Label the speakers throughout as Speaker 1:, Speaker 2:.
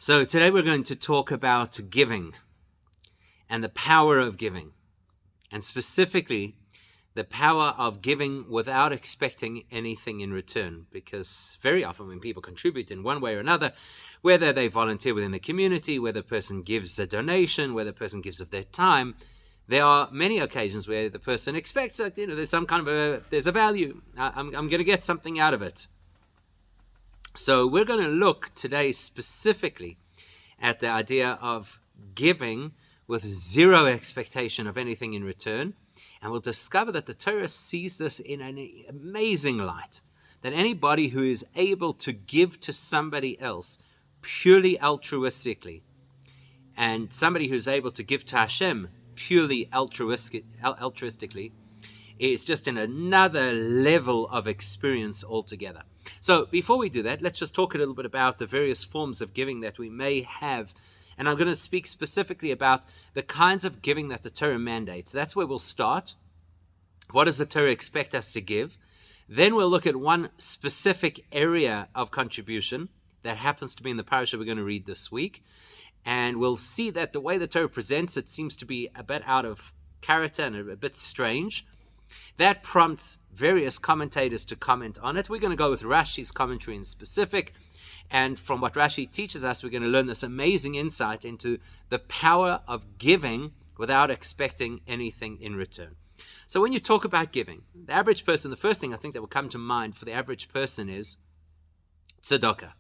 Speaker 1: So today we're going to talk about giving and the power of giving, and specifically the power of giving without expecting anything in return. Because very often when people contribute in one way or another, whether they volunteer within the community, whether the person gives a donation, whether the person gives of their time, there are many occasions where the person expects that there's some kind of there's a value. I'm going to get something out of it. So we're going to look today specifically at the idea of giving with zero expectation of anything in return. And we'll discover that the Torah sees this in an amazing light. That anybody who is able to give to somebody else purely altruistically, and somebody who's able to give to Hashem purely altruistically, is just in another level of experience altogether. So before we do that, let's just talk a little bit about the various forms of giving that we may have. And I'm going to speak specifically about the kinds of giving that the Torah mandates. That's where we'll start. What does the Torah expect us to give? Then we'll look at one specific area of contribution that happens to be in the parasha we're going to read this week. And we'll see that the way the Torah presents it seems to be a bit out of character and a bit strange. That prompts various commentators to comment on it. We're going to go with Rashi's commentary in specific. And from what Rashi teaches us, we're going to learn this amazing insight into the power of giving without expecting anything in return. So when you talk about giving, the average person, the first thing I think that will come to mind for the average person is tzedakah.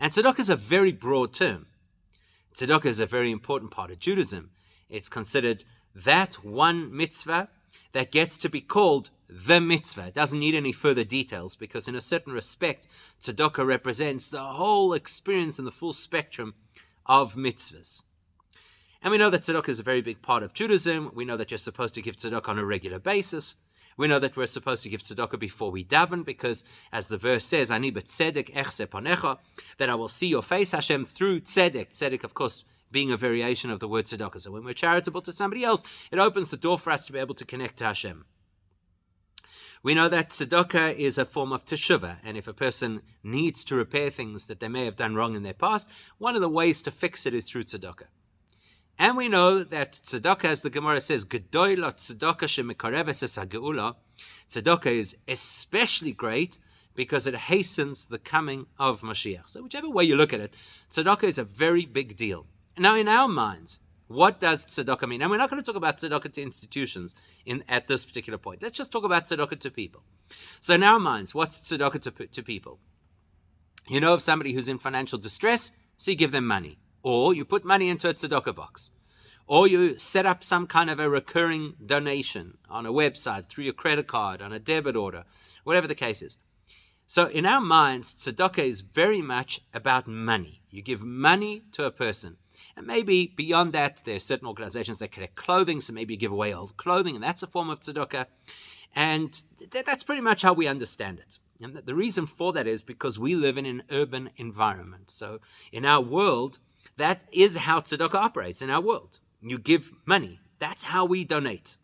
Speaker 1: And tzedakah is a very broad term. Tzedakah is a very important part of Judaism. It's considered that one mitzvah that gets to be called the mitzvah. It doesn't need any further details because in a certain respect, tzedakah represents the whole experience and the full spectrum of mitzvahs. And we know that tzedakah is a very big part of Judaism. We know that you're supposed to give tzedakah on a regular basis. We know that we're supposed to give tzedakah before we daven because, as the verse says, Ani b'tzedek echse panecha, that I will see your face, Hashem, through tzedek. Tzedek, of course, being a variation of the word tzedakah. So when we're charitable to somebody else, it opens the door for us to be able to connect to Hashem. We know that tzedakah is a form of teshuvah, and if a person needs to repair things that they may have done wrong in their past, one of the ways to fix it is through tzedakah. And we know that tzedakah, as the Gemara says, Gedoy lo tzedakah shemekareves es hageula. Tzedakah is especially great because it hastens the coming of Mashiach. So whichever way you look at it, tzedakah is a very big deal. Now, in our minds, what does tzedakah mean? And we're not going to talk about tzedakah to institutions at this particular point. Let's just talk about tzedakah to people. So in our minds, what's tzedakah to people? You know of somebody who's in financial distress, so you give them money. Or you put money into a tzedakah box. Or you set up some kind of a recurring donation on a website, through your credit card, on a debit order, whatever the case is. So in our minds, tzedakah is very much about money. You give money to a person. And maybe beyond that, there are certain organizations that collect clothing, so maybe you give away old clothing, and that's a form of tzedakah. And that's pretty much how we understand it. And the reason for that is because we live in an urban environment. So in our world, that is how tzedakah operates in our world. You give money. That's how we donate.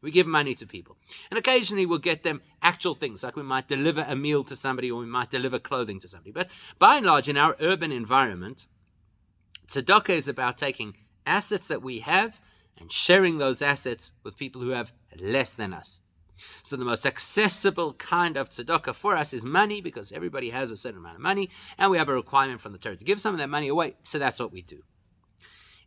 Speaker 1: We give money to people. And occasionally we'll get them actual things, like we might deliver a meal to somebody or we might deliver clothing to somebody. But by and large, in our urban environment, tzedakah is about taking assets that we have and sharing those assets with people who have less than us. So the most accessible kind of tzedakah for us is money, because everybody has a certain amount of money, and we have a requirement from the Torah to give some of that money away, so that's what we do.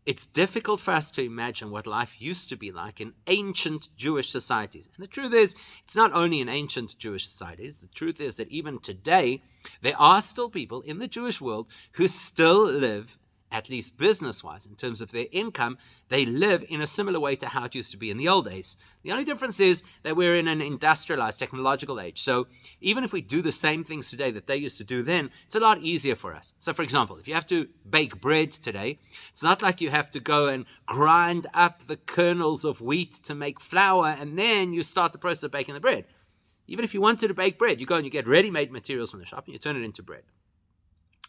Speaker 1: It's difficult for us to imagine what life used to be like in ancient Jewish societies. And the truth is, it's not only in ancient Jewish societies. The truth is that even today, there are still people in the Jewish world who still live, at least business-wise, in terms of their income, they live in a similar way to how it used to be in the old days. The only difference is that we're in an industrialized, technological age. So even if we do the same things today that they used to do then, it's a lot easier for us. So for example, if you have to bake bread today, it's not like you have to go and grind up the kernels of wheat to make flour, and then you start the process of baking the bread. Even if you wanted to bake bread, you go and you get ready-made materials from the shop and you turn it into bread.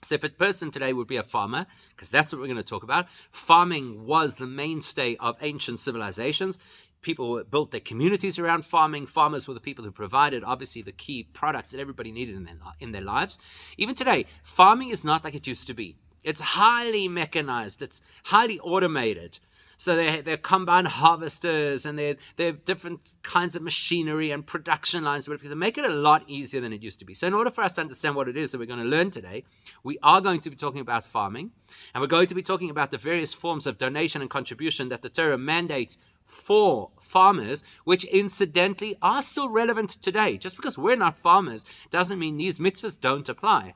Speaker 1: So if a person today would be a farmer, because that's what we're going to talk about, farming was the mainstay of ancient civilizations. People built their communities around farming. Farmers were the people who provided, obviously, the key products that everybody needed in their lives. Even today, farming is not like it used to be. It's highly mechanized. It's highly automated. So they're combine harvesters and they're different kinds of machinery and production lines to make it a lot easier than it used to be. So in order for us to understand what it is that we're going to learn today, we are going to be talking about farming, and we're going to be talking about the various forms of donation and contribution that the Torah mandates for farmers, which incidentally are still relevant today. Just because we're not farmers doesn't mean these mitzvahs don't apply.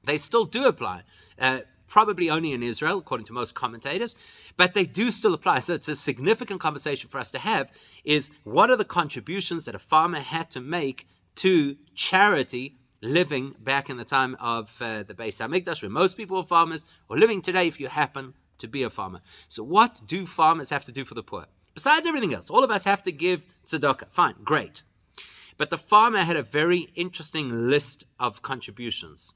Speaker 1: They still do apply. Probably only in Israel, according to most commentators, but they do still apply. So it's a significant conversation for us to have, is what are the contributions that a farmer had to make to charity living back in the time of the Beis HaMikdash, where most people were farmers, or living today if you happen to be a farmer. So what do farmers have to do for the poor? Besides everything else, all of us have to give tzedakah. Fine, great. But the farmer had a very interesting list of contributions.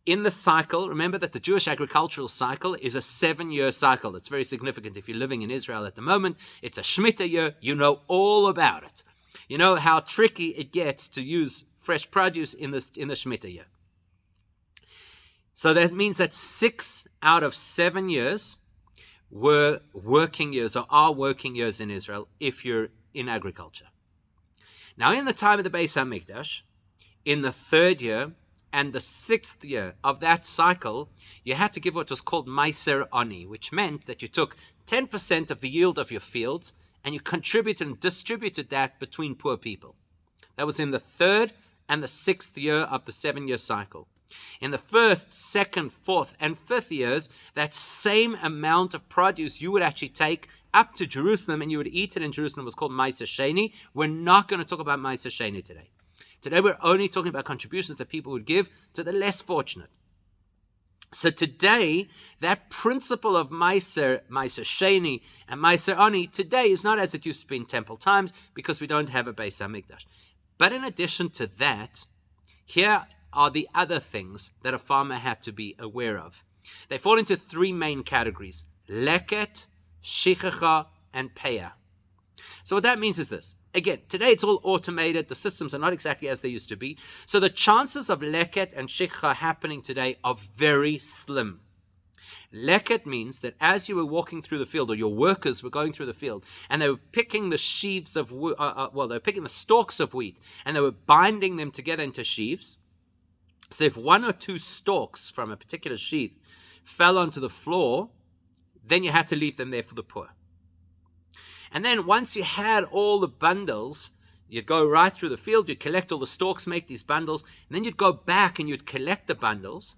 Speaker 1: In the cycle, remember that the Jewish agricultural cycle is a 7-year cycle. It's very significant. If you're living in Israel at the moment, it's a Shemitah year. You know all about it. You know how tricky it gets to use fresh produce in the Shemitah year. So that means that 6 out of 7 years were working years, or are working years in Israel if you're in agriculture. Now, in the time of the Beis HaMikdash, in the 3rd year, and the 6th year of that cycle, you had to give what was called Meiser Ani, which meant that you took 10% of the yield of your fields and you contributed and distributed that between poor people. That was in the 3rd and the 6th year of the 7-year cycle. In the 1st, 2nd, 4th, and 5th years, that same amount of produce you would actually take up to Jerusalem and you would eat it in Jerusalem. It was called Meiser Sheni. We're not going to talk about Meiser Sheni today. Today we're only talking about contributions that people would give to the less fortunate. So today, that principle of Meiser Sheni, and Meiser Ani, today is not as it used to be in temple times because we don't have a Beis HaMikdash. But in addition to that, here are the other things that a farmer had to be aware of. They fall into 3 main categories: leket, shichacha, and peah. So what that means is this. Again, today it's all automated. The systems are not exactly as they used to be. So the chances of leket and shichacha happening today are very slim. Leket means that as you were walking through the field, or your workers were going through the field, and they were picking the sheaves of they were picking the stalks of wheat, and they were binding them together into sheaves. So if 1 or 2 stalks from a particular sheaf fell onto the floor, then you had to leave them there for the poor. And then once you had all the bundles, you'd go right through the field, you'd collect all the stalks, make these bundles, and then you'd go back and you'd collect the bundles.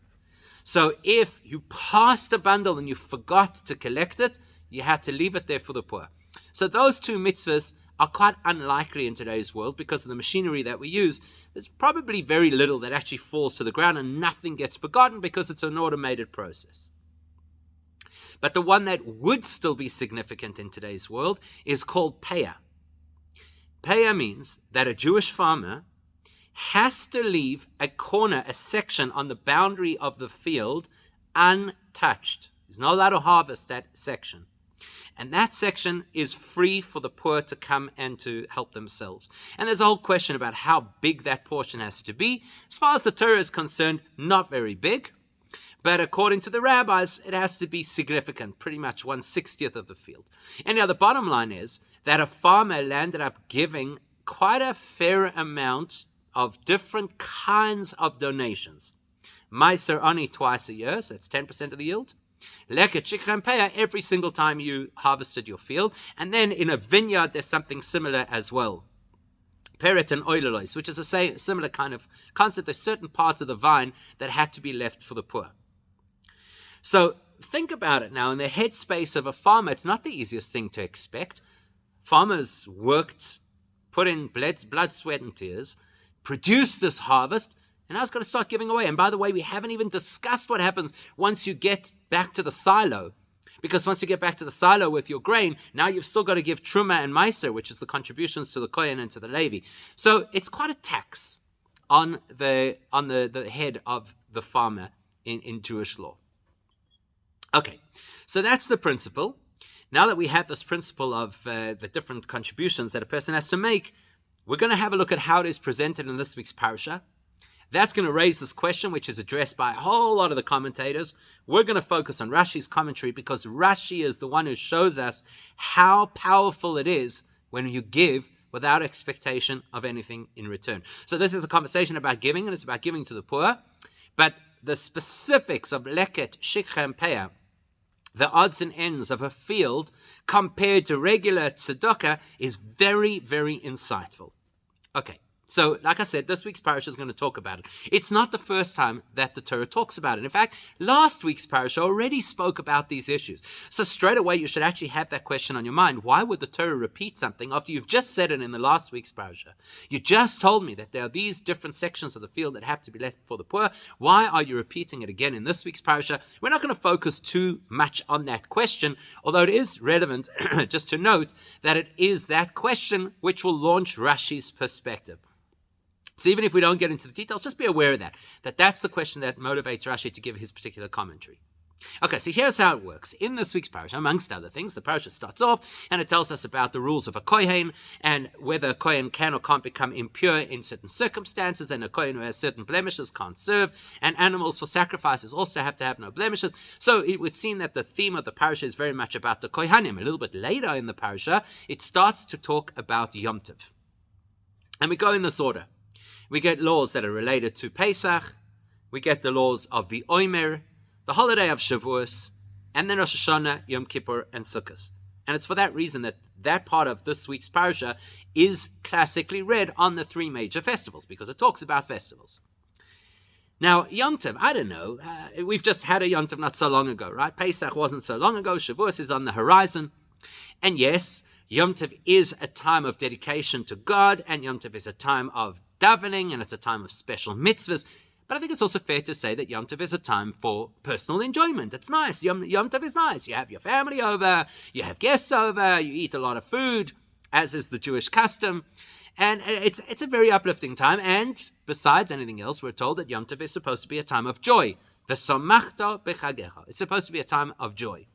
Speaker 1: So if you passed a bundle and you forgot to collect it, you had to leave it there for the poor. So those 2 mitzvahs are quite unlikely in today's world because of the machinery that we use. There's probably very little that actually falls to the ground and nothing gets forgotten because it's an automated process. But the one that would still be significant in today's world is called peah. Peah means that a Jewish farmer has to leave a corner, a section on the boundary of the field untouched. He's not allowed to harvest that section. And that section is free for the poor to come and to help themselves. And there's a whole question about how big that portion has to be. As far as the Torah is concerned, not very big. But according to the rabbis, it has to be significant, pretty much 1/60th of the field. Anyhow, the bottom line is that a farmer landed up giving quite a fair amount of different kinds of donations. Meiser Ani twice a year, so that's 10% of the yield. Leket, shichacha, and peah every single time you harvested your field. And then in a vineyard, there's something similar as well. Peret and oilelois, which is a similar kind of concept. There's certain parts of the vine that had to be left for the poor. So think about it now. In the headspace of a farmer, it's not the easiest thing to expect. Farmers worked, put in blood, sweat, and tears, produced this harvest, and now it's got to start giving away. And by the way, we haven't even discussed what happens once you get back to the silo. Because once you get back to the silo with your grain, now you've still got to give Truma and Meiser, which is the contributions to the Kohen and to the Levi. So it's quite a tax on the head of the farmer in Jewish law. Okay, so that's the principle. Now that we have this principle of the different contributions that a person has to make, we're going to have a look at how it is presented in this week's parasha. That's going to raise this question, which is addressed by a whole lot of the commentators. We're going to focus on Rashi's commentary because Rashi is the one who shows us how powerful it is when you give without expectation of anything in return. So this is a conversation about giving, and it's about giving to the poor. But the specifics of leket, shikha, and peah, the odds and ends of a field compared to regular tzedakah, is very, very insightful. Okay. So, like I said, this week's parasha is going to talk about it. It's not the first time that the Torah talks about it. In fact, last week's parasha already spoke about these issues. So straight away, you should actually have that question on your mind. Why would the Torah repeat something after you've just said it in the last week's parasha? You just told me that there are these different sections of the field that have to be left for the poor. Why are you repeating it again in this week's parasha? We're not going to focus too much on that question, although it is relevant just to note that it is that question which will launch Rashi's perspective. So even if we don't get into the details, just be aware of that that's the question that motivates Rashi to give his particular commentary. Okay, so here's how it works. In this week's parasha, amongst other things, the parasha starts off and it tells us about the rules of a kohen and whether a kohen can or can't become impure in certain circumstances, and a kohen who has certain blemishes can't serve, and animals for sacrifices also have to have no blemishes. So it would seem that the theme of the parasha is very much about the kohanim. A little bit later in the parasha, it starts to talk about Yom Tov. And we go in this order. We get laws that are related to Pesach, we get the laws of the Omer, the holiday of Shavuos, and then Rosh Hashanah, Yom Kippur, and Sukkot. And it's for that reason that that part of this week's parasha is classically read on the three major festivals, because it talks about festivals. Now, Yom Tov, I don't know, we've just had a Yom Tov not so long ago, right? Pesach wasn't so long ago, Shavuos is on the horizon, and yes, Yom Tov is a time of dedication to God, and Yom Tov is a time of davening, and it's a time of special mitzvahs. But I think it's also fair to say that Yom Tov is a time for personal enjoyment. It's nice. Yom Tov is nice. You have your family over, you have guests over, you eat a lot of food, as is the Jewish custom. And it's a very uplifting time. And besides anything else, we're told that Yom Tov is supposed to be a time of joy. V'samachta b'chagecha. It's supposed to be a time of joy.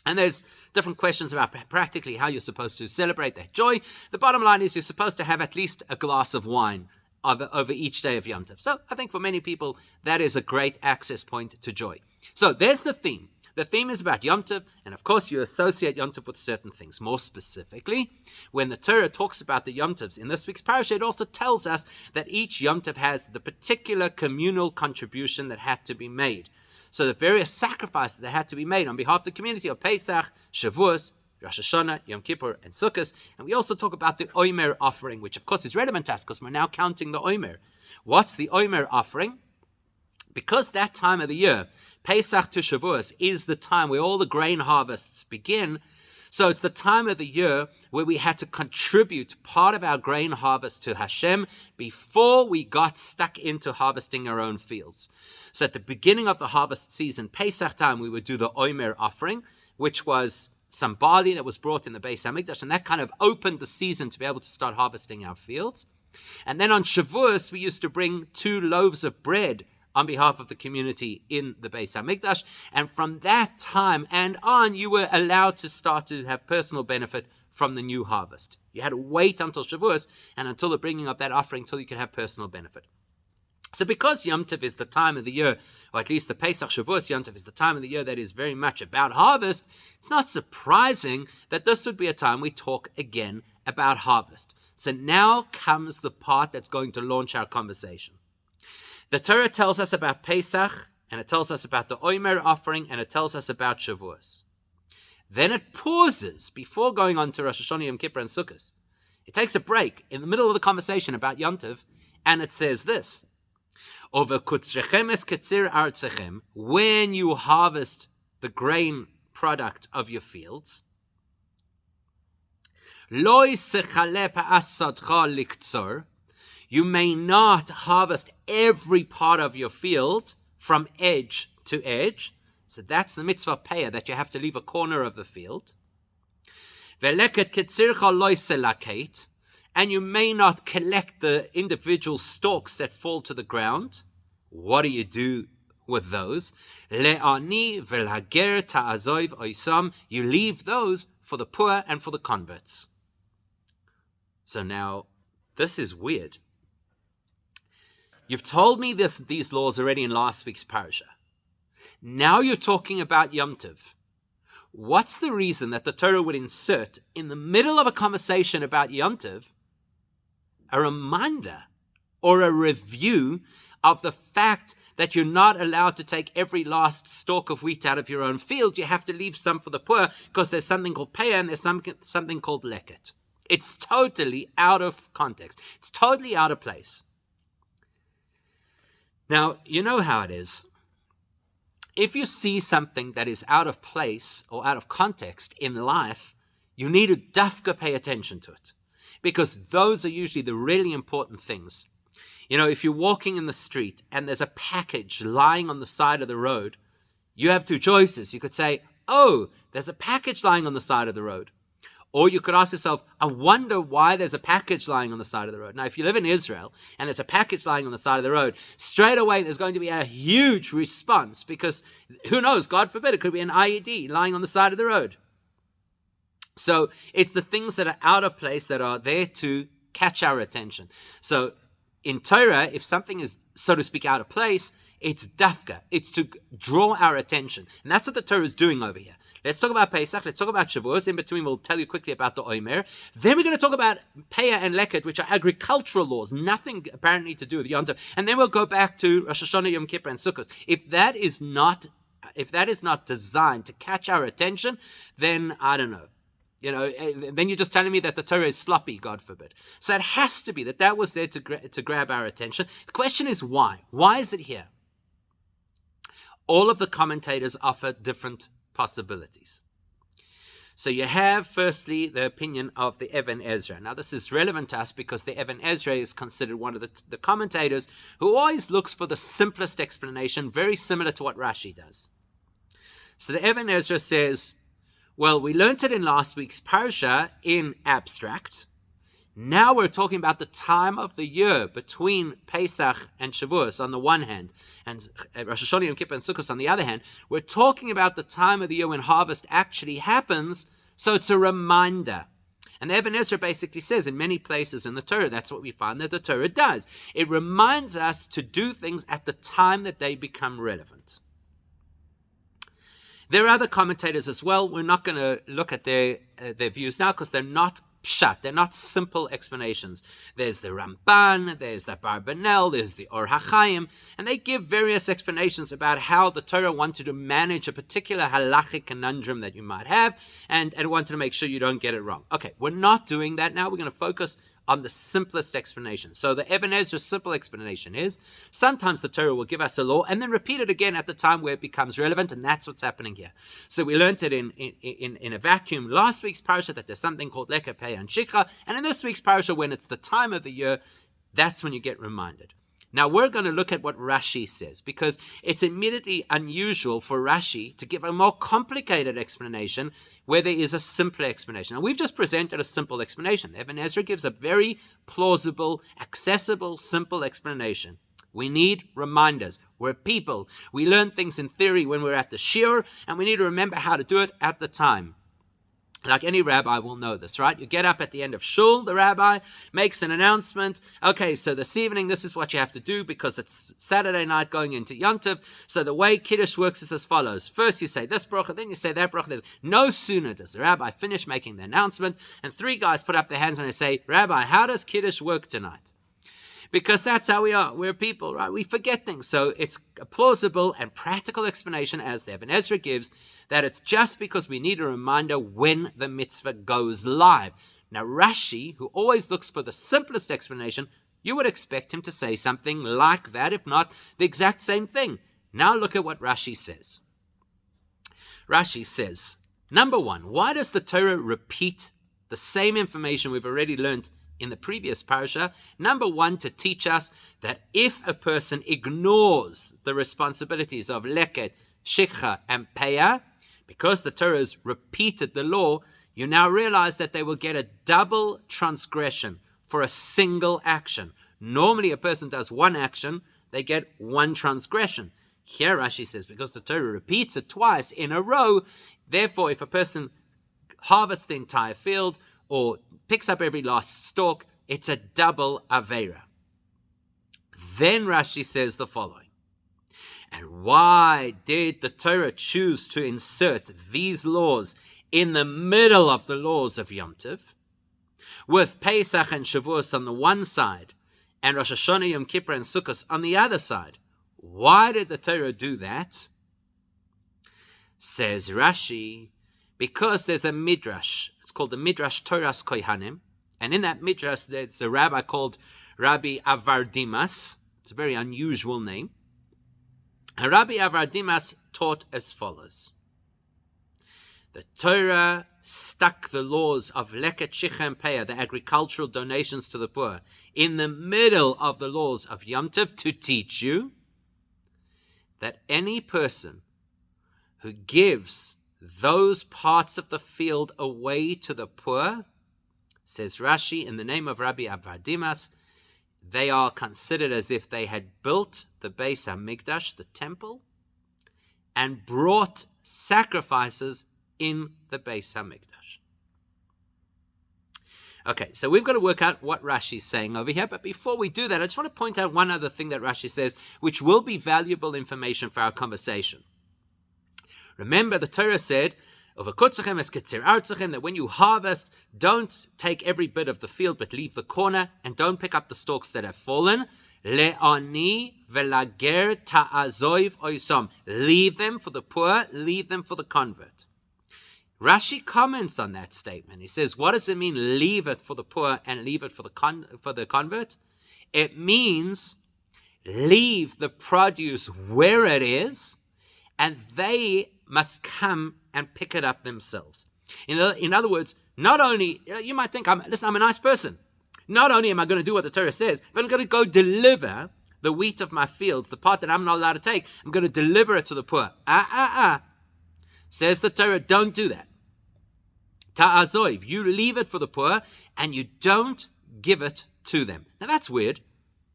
Speaker 1: And there's different questions about practically how you're supposed to celebrate that joy. The bottom line is you're supposed to have at least a glass of wine over each day of Yom Tov. So I think for many people, that is a great access point to joy. So there's the theme. The theme is about Yom Tov, and of course you associate Yom Tov with certain things. More specifically, when the Torah talks about the Yom Tovs in this week's parasha, it also tells us that each Yom Tov has the particular communal contribution that had to be made. So the various sacrifices that had to be made on behalf of the community of Pesach, Shavuos, Rosh Hashanah, Yom Kippur, and Sukkot. And we also talk about the Omer offering, which of course is relevant to us because we're now counting the Omer. What's the Omer offering? Because that time of the year, Pesach to Shavuos, is the time where all the grain harvests begin. So it's the time of the year where we had to contribute part of our grain harvest to Hashem before we got stuck into harvesting our own fields. So at the beginning of the harvest season, Pesach time, we would do the Omer offering, which was some barley that was brought in the Beis HaMikdash, and that kind of opened the season to be able to start harvesting our fields. And then on Shavuos, we used to bring 2 loaves of bread on behalf of the community in the Beis HaMikdash. And from that time and on, you were allowed to start to have personal benefit from the new harvest. You had to wait until Shavuos and until the bringing of that offering until you could have personal benefit. So because Yom Tov is the time of the year, or at least the Pesach Shavuos Yom Tov is the time of the year that is very much about harvest, it's not surprising that this would be a time we talk again about harvest. So now comes the part that's going to launch our conversation. The Torah tells us about Pesach, and it tells us about the Omer offering, and it tells us about Shavuos. Then it pauses before going on to Rosh Hashanah, Yom Kippur, and Sukkot. It takes a break in the middle of the conversation about Yom Tov, and it says this: Over kutzrechem es ketzir artzechem, when you harvest the grain product of your fields, lo yisechale pa'asadcha liktzor, you may not harvest every part of your field from edge to edge. So that's the mitzvah peah, that you have to leave a corner of the field. Veleket ketzircha lo yiselaket, and you may not collect the individual stalks that fall to the ground. What do you do with those? Le'ani velhager ta'azov oisam, you leave those for the poor and for the converts. So now, this is weird. You've told me these laws already in last week's parasha. Now you're talking about Yom Tov. What's the reason that the Torah would insert in the middle of a conversation about Yom Tov a reminder or a review of the fact that you're not allowed to take every last stalk of wheat out of your own field? You have to leave some for the poor because there's something called payah and there's something called leket. It's totally out of context. It's totally out of place. Now, you know how it is. If you see something that is out of place or out of context in life, you need to dafka pay attention to it, because those are usually the really important things. You know, if you're walking in the street and there's a package lying on the side of the road, you have two choices. You could say, oh, there's a package lying on the side of the road. Or you could ask yourself, I wonder why there's a package lying on the side of the road. Now, if you live in Israel and there's a package lying on the side of the road, straight away there's going to be a huge response, because who knows, God forbid, it could be an IED lying on the side of the road. So it's the things that are out of place that are there to catch our attention. So in Torah, if something is, so to speak, out of place, it's dafka. It's to draw our attention. And that's what the Torah is doing over here. Let's talk about Pesach. Let's talk about Shavuos. In between, we'll tell you quickly about the Omer. Then we're going to talk about Payah and Leket, which are agricultural laws, nothing apparently to do with Yom Tov. And then we'll go back to Rosh Hashanah, Yom Kippur, and Sukkot. If that is not designed to catch our attention, then I don't know. You know, then you're just telling me that the Torah is sloppy, God forbid. So it has to be that was there to grab our attention. The question is why? Why is it here? All of the commentators offer different possibilities. So you have, firstly, the opinion of the Even Ezra. Now, this is relevant to us because the Even Ezra is considered one of the commentators who always looks for the simplest explanation, very similar to what Rashi does. So the Even Ezra says, well, we learned it in last week's parasha in abstract. Now we're talking about the time of the year between Pesach and Shavuos on the one hand, and Rosh Hashanah, Yom Kippur, and Sukkot on the other hand. We're talking about the time of the year when harvest actually happens, so it's a reminder. And the Even Ezra basically says in many places in the Torah, that's what we find that the Torah does. It reminds us to do things at the time that they become relevant. There are other commentators as well. We're not going to look at their views now because they're not pshat. They're not simple explanations. There's the Ramban, there's the Barbanel, there's the Or HaChaim, and they give various explanations about how the Torah wanted to manage a particular halachic conundrum that you might have, and wanted to make sure you don't get it wrong. Okay, we're not doing that now. We're going to focus on the simplest explanation. So the Even Ezra's simple explanation is, sometimes the Torah will give us a law and then repeat it again at the time where it becomes relevant, and that's what's happening here. So we learned it in a vacuum last week's parasha that there's something called Leket, Payah, and Shikha, and in this week's parasha, when it's the time of the year, that's when you get reminded. Now we're going to look at what Rashi says, because it's immediately unusual for Rashi to give a more complicated explanation where there is a simpler explanation. Now we've just presented a simple explanation. Even Ezra gives a very plausible, accessible, simple explanation. We need reminders. We're people. We learn things in theory when we're at the shiur, and we need to remember how to do it at the time. Like any rabbi will know this, right? You get up at the end of shul, the rabbi makes an announcement. Okay, so this evening, this is what you have to do because it's Saturday night going into Yom Tov. So the way Kiddush works is as follows. First you say this bracha, then you say that bracha. No sooner does the rabbi finish making the announcement, and three guys put up their hands and they say, Rabbi, how does Kiddush work tonight? Because that's how we are. We're people, right? We forget things. So it's a plausible and practical explanation, as the Even Ezra gives, that it's just because we need a reminder when the mitzvah goes live. Now, Rashi, who always looks for the simplest explanation, you would expect him to say something like that, if not the exact same thing. Now look at what Rashi says. Rashi says, number one, why does the Torah repeat the same information we've already learned in the previous parasha? Number one, to teach us that if a person ignores the responsibilities of Leket, Shikha, and Payah, because the Torah has repeated the law, you now realize that they will get a double transgression for a single action. Normally, a person does one action, they get one transgression. Here, Rashi says, because the Torah repeats it twice in a row, therefore, if a person harvests the entire field or picks up every last stalk, it's a double Aveira. Then Rashi says the following. And why did the Torah choose to insert these laws in the middle of the laws of Yom Tov, with Pesach and Shavuos on the one side, and Rosh Hashanah, Yom Kippur, and Sukkot on the other side? Why did the Torah do that? Says Rashi, because there's a midrash. It's called the Midrash Toras Kohanim, and in that midrash there's a rabbi called Rabbi Avardimas. It's a very unusual name. And Rabbi Avardimas taught as follows. The Torah stuck the laws of Leket Shichem Peah, the agricultural donations to the poor, in the middle of the laws of Yom Tov to teach you that any person who gives those parts of the field away to the poor, says Rashi, in the name of Rabbi Avardimas, they are considered as if they had built the Beis HaMikdash, the temple, and brought sacrifices in the Beis HaMikdash. Okay, so we've got to work out what Rashi's saying over here, but before we do that, I just want to point out one other thing that Rashi says, which will be valuable information for our conversation. Remember, the Torah said, that when you harvest, don't take every bit of the field, but leave the corner, and don't pick up the stalks that have fallen. Le'ani velager ta'azoiv oisom. Leave them for the poor, leave them for the convert. Rashi comments on that statement. He says, what does it mean, leave it for the poor and leave it for the convert? It means leave the produce where it is, and they must come and pick it up themselves. In other words, not only, you might think, I'm a nice person. Not only am I going to do what the Torah says, but I'm going to go deliver the wheat of my fields, the part that I'm not allowed to take. I'm going to deliver it to the poor. Says the Torah, don't do that. Ta'azoiv, you leave it for the poor, and you don't give it to them. Now that's weird.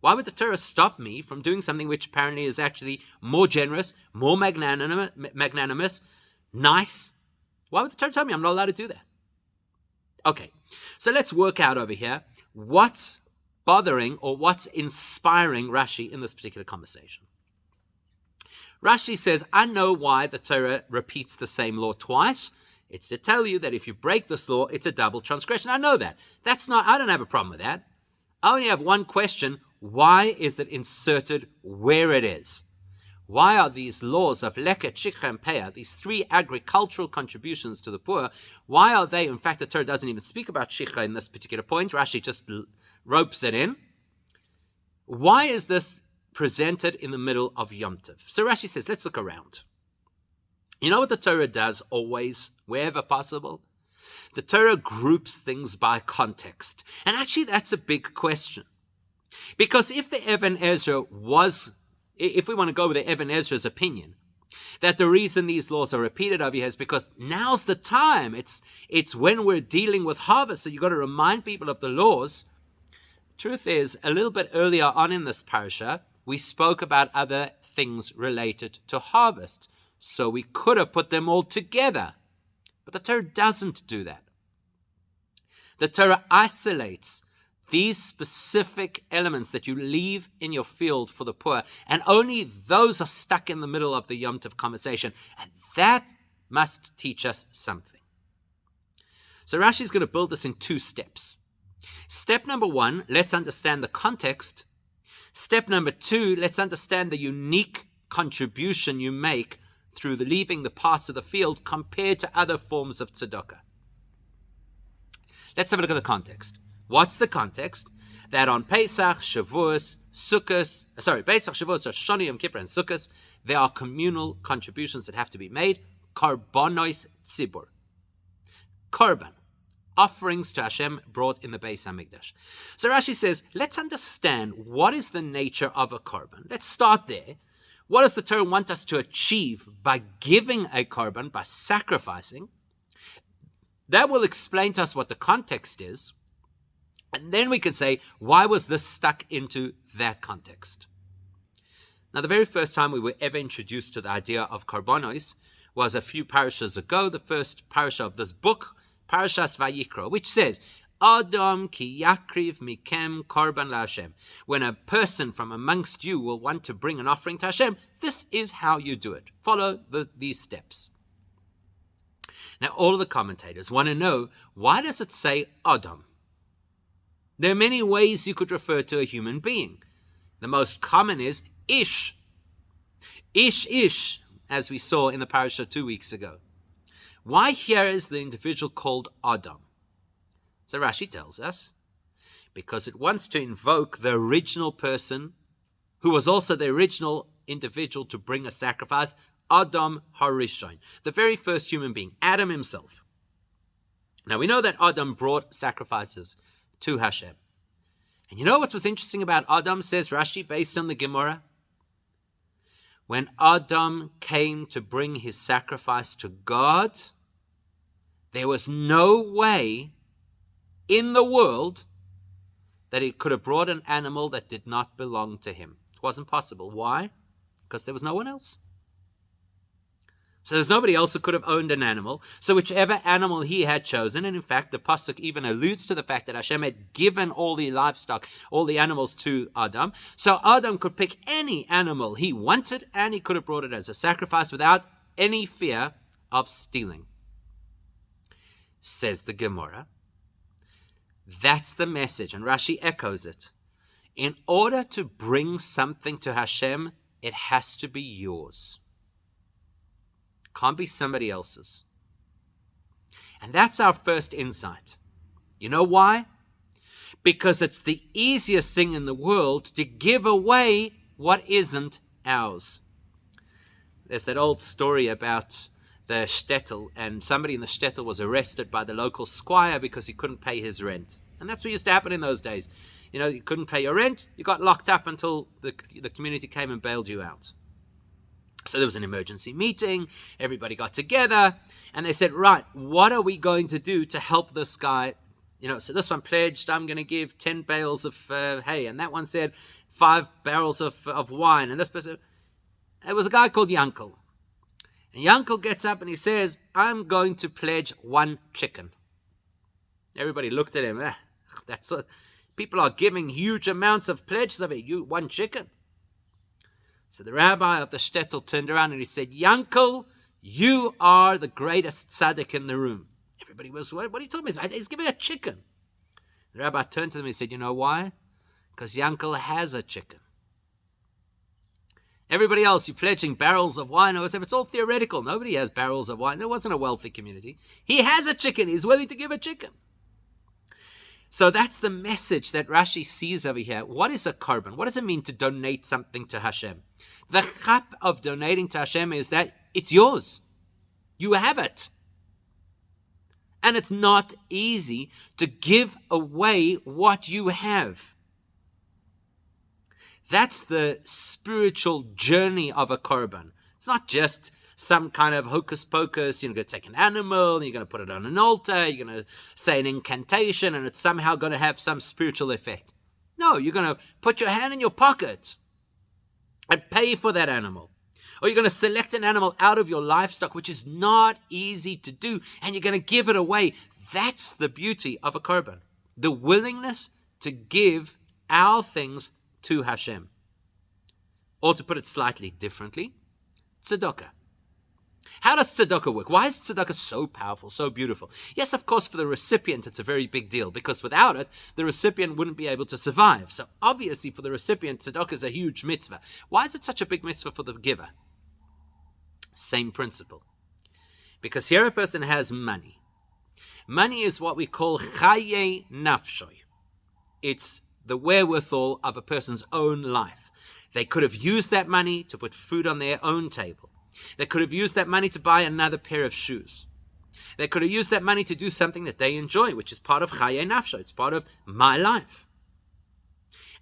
Speaker 1: Why would the Torah stop me from doing something which apparently is actually more generous, more magnanimous, nice? Why would the Torah tell me I'm not allowed to do that? Okay, so let's work out over here what's bothering or what's inspiring Rashi in this particular conversation. Rashi says, I know why the Torah repeats the same law twice. It's to tell you that if you break this law, it's a double transgression. I know that. I don't have a problem with that. I only have one question. Why is it inserted where it is? Why are these laws of Leket, Shichem, Peah, these three agricultural contributions to the poor, why are they, in fact, the Torah doesn't even speak about Shikha in this particular point. Rashi just ropes it in. Why is this presented in the middle of Yom Tov? So Rashi says, let's look around. You know what the Torah does always, wherever possible? The Torah groups things by context. And actually, that's a big question. Because if the Even Ezra if we want to go with the Even Ezra's opinion, that the reason these laws are repeated over here is because now's the time. It's when we're dealing with harvest, so you've got to remind people of the laws. Truth is, a little bit earlier on in this parasha, we spoke about other things related to harvest. So we could have put them all together. But the Torah doesn't do that. The Torah isolates these specific elements that you leave in your field for the poor, and only those are stuck in the middle of the Yom Tov conversation, and that must teach us something. So Rashi is going to build this in two steps. Step number one, let's understand the context. Step number two, let's understand the unique contribution you make through the leaving the parts of the field compared to other forms of tzedakah. Let's have a look at the context. What's the context? That on Pesach, Shavuos, Sukkot, Pesach, Shavuos, Rosh Hashanah, Yom Kippur, and Sukkot, there are communal contributions that have to be made. Karbonos tzibur. Korban. Offerings to Hashem brought in the Beis HaMikdash. So Rashi says, let's understand what is the nature of a korban. Let's start there. What does the Torah want us to achieve by giving a korban, by sacrificing? That will explain to us what the context is. And then we can say, why was this stuck into that context? Now, the very first time we were ever introduced to the idea of karbonos was a few parashas ago, the first parasha of this book, Parashas Vayikra, which says, Adam ki yakriv mikem korban laHashem. When a person from amongst you will want to bring an offering to Hashem, this is how you do it. Follow these steps. Now, all of the commentators want to know, why does it say Adam? There are many ways you could refer to a human being. The most common is Ish. Ish, as we saw in the parasha 2 weeks ago. Why here is the individual called Adam? So Rashi tells us, because it wants to invoke the original person, who was also the original individual to bring a sacrifice, Adam Harishon, the very first human being, Adam himself. Now we know that Adam brought sacrifices to Hashem. And you know what was interesting about Adam, says Rashi, based on the Gemara? When Adam came to bring his sacrifice to God, there was no way in the world that he could have brought an animal that did not belong to him. It wasn't possible. Why? Because there was no one else. So there's nobody else who could have owned an animal. So whichever animal he had chosen, and in fact the pasuk even alludes to the fact that Hashem had given all the livestock, all the animals to Adam. So Adam could pick any animal he wanted, and he could have brought it as a sacrifice without any fear of stealing. Says the Gemara. That's the message, and Rashi echoes it. In order to bring something to Hashem, it has to be yours. Can't be somebody else's. And that's our first insight. You know why? Because it's the easiest thing in the world to give away what isn't ours. There's that old story about the shtetl, and somebody in the shtetl was arrested by the local squire because he couldn't pay his rent. And that's what used to happen in those days. You know, you couldn't pay your rent, you got locked up until the community came and bailed you out. So there was an emergency meeting, everybody got together, and they said, right, what are we going to do to help this guy? You know, so this one pledged, I'm going to give 10 bales of hay, and that one said 5 barrels of wine, and this person, it was a guy called Yankel. And Yankel gets up and he says, I'm going to pledge 1 chicken. Everybody looked at him, people are giving huge amounts of pledges of it, 1 chicken. So the rabbi of the shtetl turned around and he said, Yankel, you are the greatest tzaddik in the room. Everybody was, what are you talking about? He's giving a chicken. The rabbi turned to them and he said, you know why? Because Yankel has a chicken. Everybody else, you're pledging barrels of wine or whatever. It's all theoretical. Nobody has barrels of wine. There wasn't a wealthy community. He has a chicken. He's willing to give a chicken. So that's the message that Rashi sees over here. What is a korban? What does it mean to donate something to Hashem? The chap of donating to Hashem is that it's yours. You have it. And it's not easy to give away what you have. That's the spiritual journey of a korban. It's not just some kind of hocus pocus. You're going to take an animal, you're going to put it on an altar, you're going to say an incantation, and it's somehow going to have some spiritual effect. No, you're going to put your hand in your pocket and pay for that animal. Or you're going to select an animal out of your livestock, which is not easy to do, and you're going to give it away. That's the beauty of a korban. The willingness to give our things to Hashem. Or to put it slightly differently, tzedakah. How does tzedakah work? Why is tzedakah so powerful, so beautiful? Yes, of course, for the recipient, it's a very big deal, because without it, the recipient wouldn't be able to survive. So obviously, for the recipient, tzedakah is a huge mitzvah. Why is it such a big mitzvah for the giver? Same principle. Because here a person has money. Money is what we call chaye nafshoy. It's the wherewithal of a person's own life. They could have used that money to put food on their own table. They could have used that money to buy another pair of shoes. They could have used that money to do something that they enjoy, which is part of chaye nafsho. It's part of my life.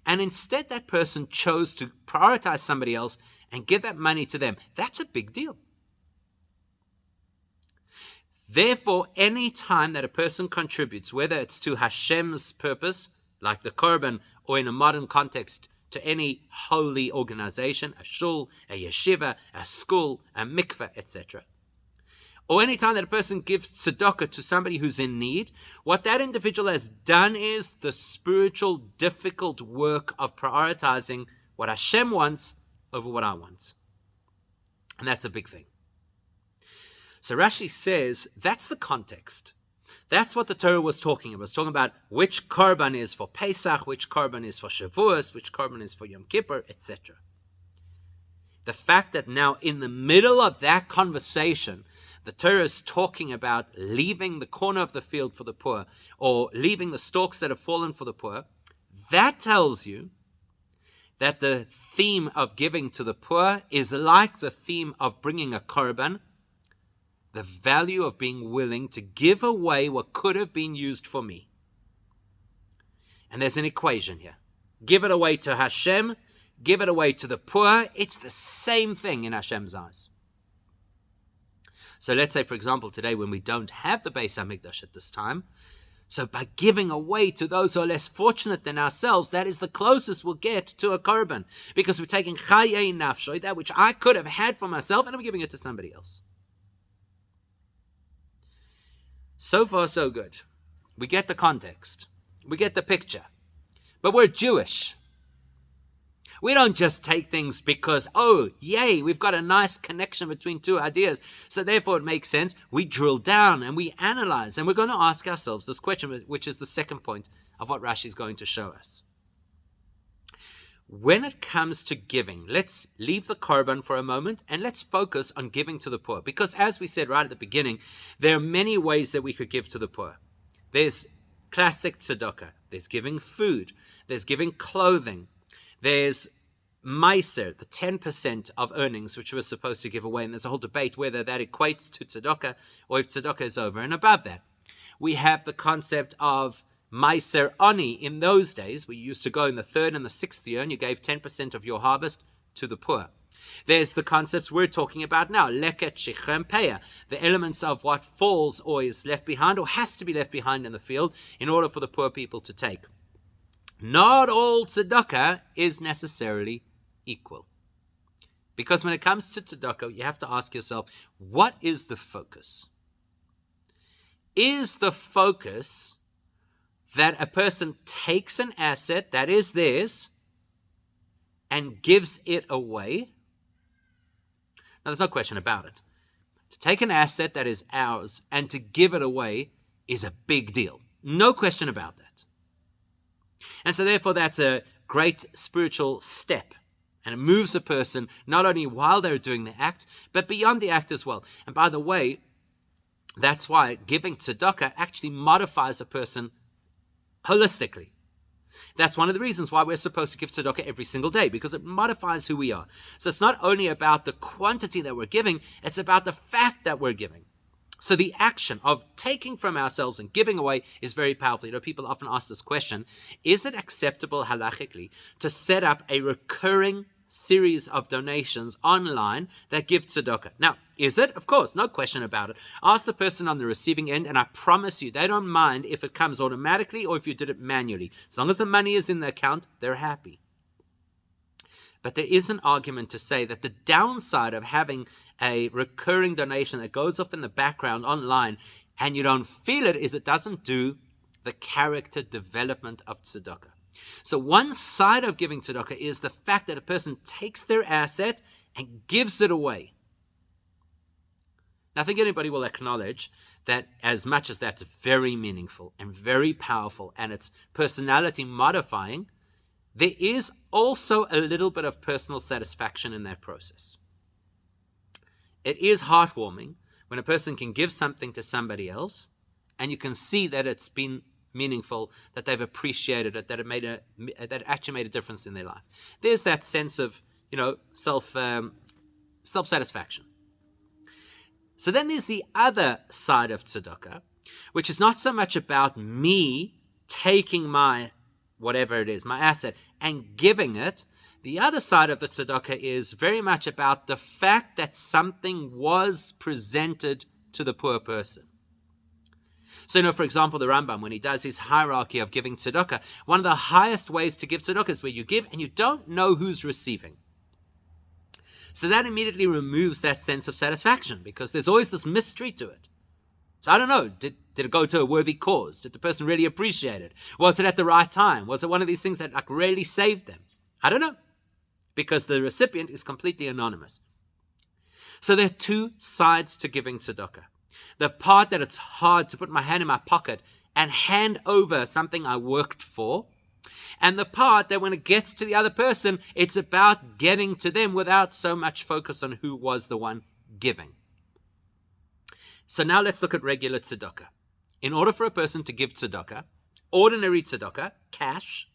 Speaker 1: And instead, that person chose to prioritize somebody else and give that money to them. That's a big deal. Therefore, any time that a person contributes, whether it's to Hashem's purpose, like the korban, or in a modern context, to any holy organization, a shul, a yeshiva, a school, a mikveh, etc., or any time that a person gives tzedakah to somebody who's in need, what that individual has done is the spiritual, difficult work of prioritizing what Hashem wants over what I want. And that's a big thing. So Rashi says that's the context. That's what the Torah was talking about. It's talking about which korban is for Pesach, which korban is for Shavuos, which korban is for Yom Kippur, etc. The fact that now in the middle of that conversation, the Torah is talking about leaving the corner of the field for the poor, or leaving the stalks that have fallen for the poor, that tells you that the theme of giving to the poor is like the theme of bringing a korban, the value of being willing to give away what could have been used for me. And there's an equation here. Give it away to Hashem, give it away to the poor. It's the same thing in Hashem's eyes. So let's say, for example, today when we don't have the Beis HaMikdash at this time, so by giving away to those who are less fortunate than ourselves, that is the closest we'll get to a korban. Because we're taking chayei nafshoy, that which I could have had for myself, and I'm giving it to somebody else. So far, so good. We get the context. We get the picture. But we're Jewish. We don't just take things because, oh, yay, we've got a nice connection between two ideas. So therefore it makes sense. We drill down and we analyze. And we're going to ask ourselves this question, which is the second point of what Rashi is going to show us. When it comes to giving, let's leave the korban for a moment and let's focus on giving to the poor. Because as we said right at the beginning, there are many ways that we could give to the poor. There's classic tzedakah. There's giving food. There's giving clothing. There's Meiser, the 10% of earnings, which we're supposed to give away. And there's a whole debate whether that equates to tzedakah or if tzedakah is over and above that. We have the concept of Meiser Ani. In those days, we used to go in the 3rd and the 6th year and you gave 10% of your harvest to the poor. There's the concepts we're talking about now, Leket, Shichem, Peah, the elements of what falls or is left behind or has to be left behind in the field in order for the poor people to take. Not all tzedakah is necessarily equal. Because when it comes to tzedakah, you have to ask yourself, what is the focus? Is the focus that a person takes an asset that is theirs and gives it away? Now, there's no question about it. To take an asset that is ours and to give it away is a big deal. No question about that. And so therefore that's a great spiritual step. And it moves a person not only while they're doing the act, but beyond the act as well. And by the way, that's why giving tzedakah actually modifies a person holistically. That's one of the reasons why we're supposed to give tzedakah every single day, because it modifies who we are. So it's not only about the quantity that we're giving, it's about the fact that we're giving. So the action of taking from ourselves and giving away is very powerful. You know, people often ask this question, is it acceptable halachically to set up a recurring series of donations online that give tzedakah? Now, is it? Of course, no question about it. Ask the person on the receiving end, and I promise you, they don't mind if it comes automatically or if you did it manually. As long as the money is in the account, they're happy. But there is an argument to say that the downside of having a recurring donation that goes off in the background online and you don't feel it is it doesn't do the character development of tzedakah. So one side of giving tzedakah is the fact that a person takes their asset and gives it away. Now, I think anybody will acknowledge that as much as that's very meaningful and very powerful and it's personality modifying, there is also a little bit of personal satisfaction in that process. It is heartwarming when a person can give something to somebody else and you can see that it's been meaningful, that they've appreciated it, that it actually made a difference in their life. There's that sense of, self-satisfaction. So then there's the other side of tzedakah, which is not so much about me taking my whatever it is, my asset, and giving it. The other side of the tzedakah is very much about the fact that something was presented to the poor person. So, for example, the Rambam, when he does his hierarchy of giving tzedakah, one of the highest ways to give tzedakah is where you give and you don't know who's receiving. So that immediately removes that sense of satisfaction because there's always this mystery to it. So I don't know, did it go to a worthy cause? Did the person really appreciate it? Was it at the right time? Was it one of these things that really saved them? I don't know, because the recipient is completely anonymous. So there are two sides to giving tzedakah. The part that it's hard to put my hand in my pocket and hand over something I worked for, and the part that when it gets to the other person, it's about getting to them without so much focus on who was the one giving. So now let's look at regular tzedakah. In order for a person to give tzedakah, ordinary tzedakah, cash,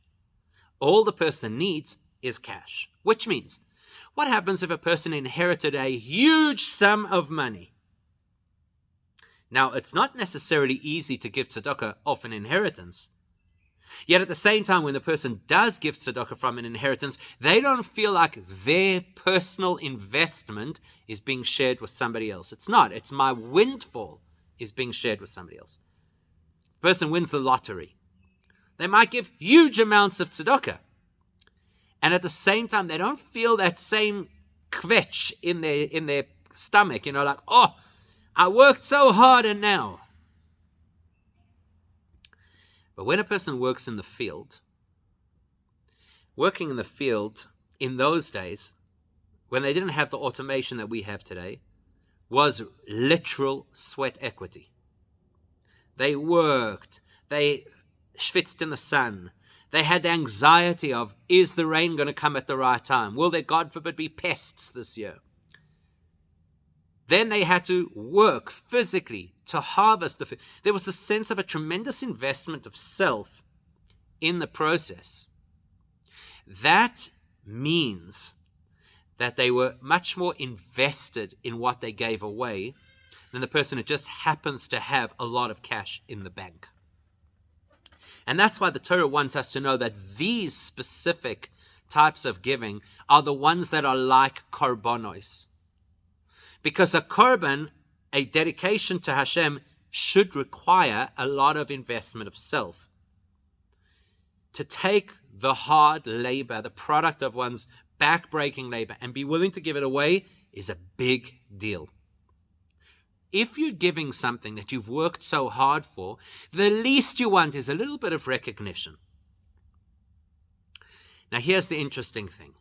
Speaker 1: all the person needs is cash. Which means, what happens if a person inherited a huge sum of money? Now, it's not necessarily easy to give tzedakah off an inheritance. Yet at the same time, when the person does give tzedakah from an inheritance, they don't feel like their personal investment is being shared with somebody else. It's not. It's my windfall is being shared with somebody else. The person wins the lottery. They might give huge amounts of tzedakah. And at the same time, they don't feel that same kvetch in their stomach, like, oh, I worked so hard and now. But when a person works in the field, working in the field in those days, when they didn't have the automation that we have today, was literal sweat equity. They worked, they schwitzed in the sun, they had the anxiety of, is the rain going to come at the right time? Will there, God forbid, be pests this year? Then they had to work physically to harvest the food. There was a sense of a tremendous investment of self in the process. That means that they were much more invested in what they gave away than the person who just happens to have a lot of cash in the bank. And that's why the Torah wants us to know that these specific types of giving are the ones that are like korbanos. Because a korban, a dedication to Hashem, should require a lot of investment of self. To take the hard labor, the product of one's back-breaking labor, and be willing to give it away is a big deal. If you're giving something that you've worked so hard for, the least you want is a little bit of recognition. Now here's the interesting thing.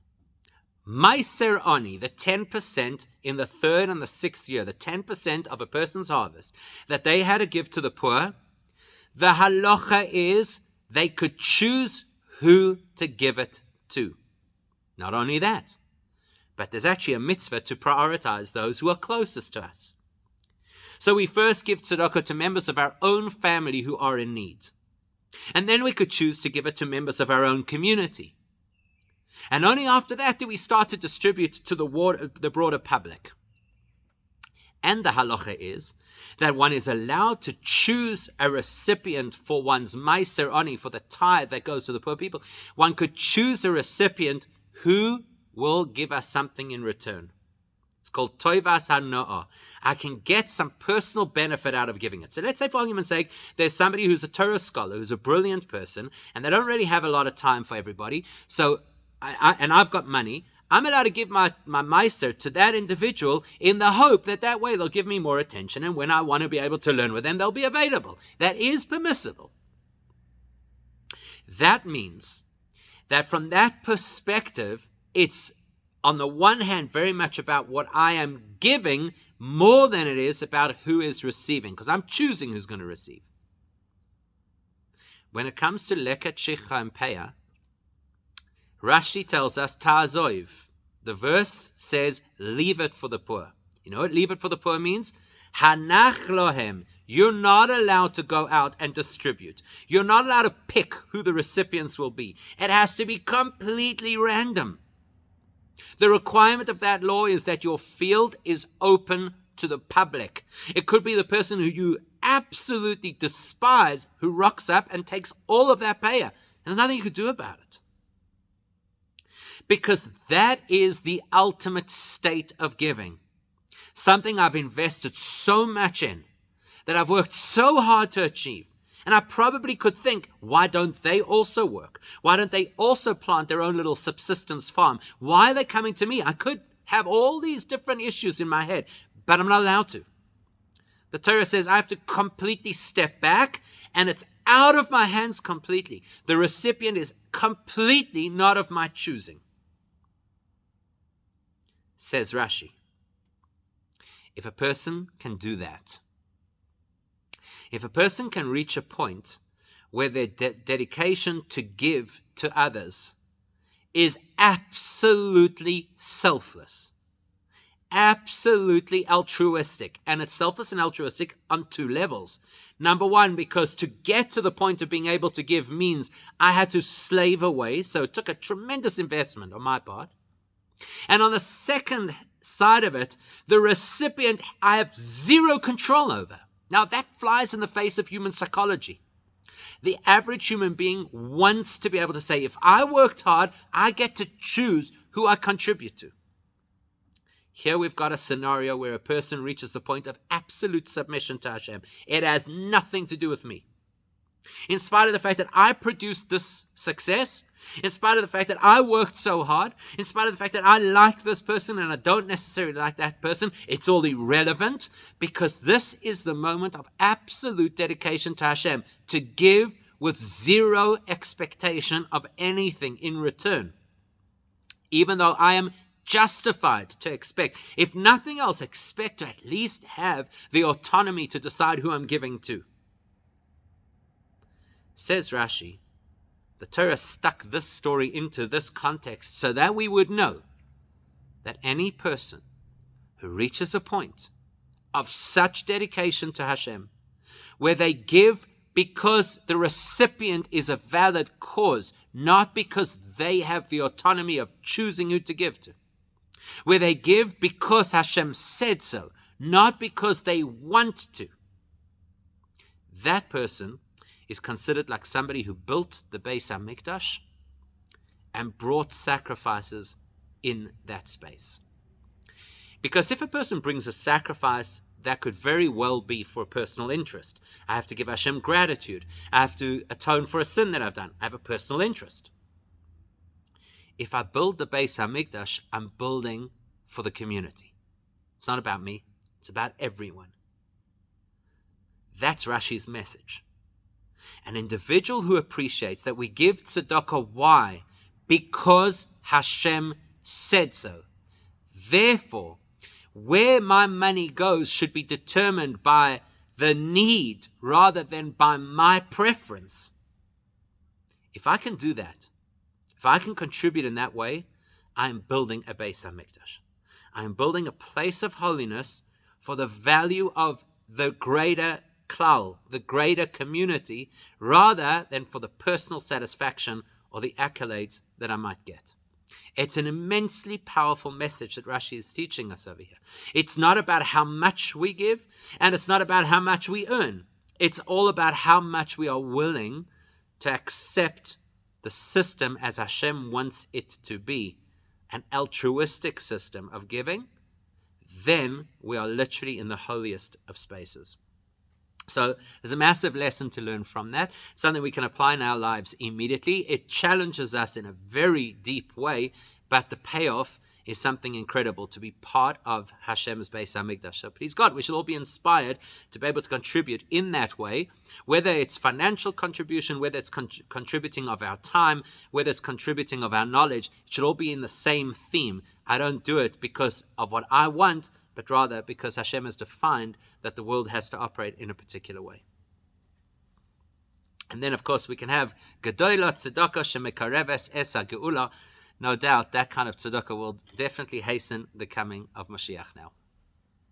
Speaker 1: Meiser Ani, the 10% in the 3rd and the 6th year, the 10% of a person's harvest that they had to give to the poor, the halacha is they could choose who to give it to. Not only that, but there's actually a mitzvah to prioritize those who are closest to us. So we first give tzedakah to members of our own family who are in need. And then we could choose to give it to members of our own community. And only after that do we start to distribute to the broader public. And the halacha is that one is allowed to choose a recipient for one's meiser ani, for the tithe that goes to the poor people. One could choose a recipient who will give us something in return. It's called toivas hanoah. I can get some personal benefit out of giving it. So let's say, for argument's sake, there's somebody who's a Torah scholar, who's a brilliant person, and they don't really have a lot of time for everybody. So I've got money. I'm allowed to give my meiser to that individual in the hope that way they'll give me more attention, and when I want to be able to learn with them, they'll be available. That is permissible. That means that from that perspective, it's on the one hand very much about what I am giving more than it is about who is receiving, because I'm choosing who's going to receive. When it comes to leket, shecha, and peah, Rashi tells us, ta'azoiv. The verse says, leave it for the poor. You know what leave it for the poor means? Hanach lohem. You're not allowed to go out and distribute. You're not allowed to pick who the recipients will be. It has to be completely random. The requirement of that law is that your field is open to the public. It could be the person who you absolutely despise who rocks up and takes all of that peah. There's nothing you could do about it. Because that is the ultimate state of giving. Something I've invested so much in, that I've worked so hard to achieve. And I probably could think, why don't they also work? Why don't they also plant their own little subsistence farm? Why are they coming to me? I could have all these different issues in my head, but I'm not allowed to. The Torah says I have to completely step back, and it's out of my hands completely. The recipient is completely not of my choosing. Says Rashi, if a person can do that, if a person can reach a point where their dedication to give to others is absolutely selfless, absolutely altruistic, and it's selfless and altruistic on two levels. Number one, because to get to the point of being able to give means I had to slave away, so it took a tremendous investment on my part. And on the second side of it, the recipient I have zero control over. Now that flies in the face of human psychology. The average human being wants to be able to say, if I worked hard, I get to choose who I contribute to. Here we've got a scenario where a person reaches the point of absolute submission to Hashem. It has nothing to do with me. In spite of the fact that I produced this success, in spite of the fact that I worked so hard, in spite of the fact that I like this person and I don't necessarily like that person, it's all irrelevant, because this is the moment of absolute dedication to Hashem, to give with zero expectation of anything in return. Even though I am justified to expect, if nothing else, expect to at least have the autonomy to decide who I'm giving to. Says Rashi, the Torah stuck this story into this context so that we would know that any person who reaches a point of such dedication to Hashem, where they give because the recipient is a valid cause, not because they have the autonomy of choosing who to give to, where they give because Hashem said so, not because they want to, that person is considered like somebody who built the Beis HaMikdash and brought sacrifices in that space. Because if a person brings a sacrifice, that could very well be for personal interest. I have to give Hashem gratitude. I have to atone for a sin that I've done. I have a personal interest. If I build the Beis HaMikdash, I'm building for the community. It's not about me. It's about everyone. That's Rashi's message. An individual who appreciates that we give tzedakah, why? Because Hashem said so. Therefore, where my money goes should be determined by the need rather than by my preference. If I can do that, if I can contribute in that way, I am building a Beis HaMikdash. I am building a place of holiness for the value of the greater klal, the greater community, rather than for the personal satisfaction or the accolades that I might get. It's an immensely powerful message that Rashi is teaching us over here. It's not about how much we give, and it's not about how much we earn. It's all about how much we are willing to accept the system as Hashem wants it to be, an altruistic system of giving. Then we are literally in the holiest of spaces. So there's a massive lesson to learn from that, something we can apply in our lives immediately. It challenges us in a very deep way, but the payoff is something incredible, to be part of Hashem's Beis HaMikdash. So please God, we should all be inspired to be able to contribute in that way, whether it's financial contribution, whether it's contributing of our time, whether it's contributing of our knowledge. It should all be in the same theme. I don't do it because of what I want, but rather because Hashem has defined that the world has to operate in a particular way. And then, of course, we can have Gedola Tzedakah Shemekareves Esa Geula. No doubt that kind of tzedakah will definitely hasten the coming of Mashiach now.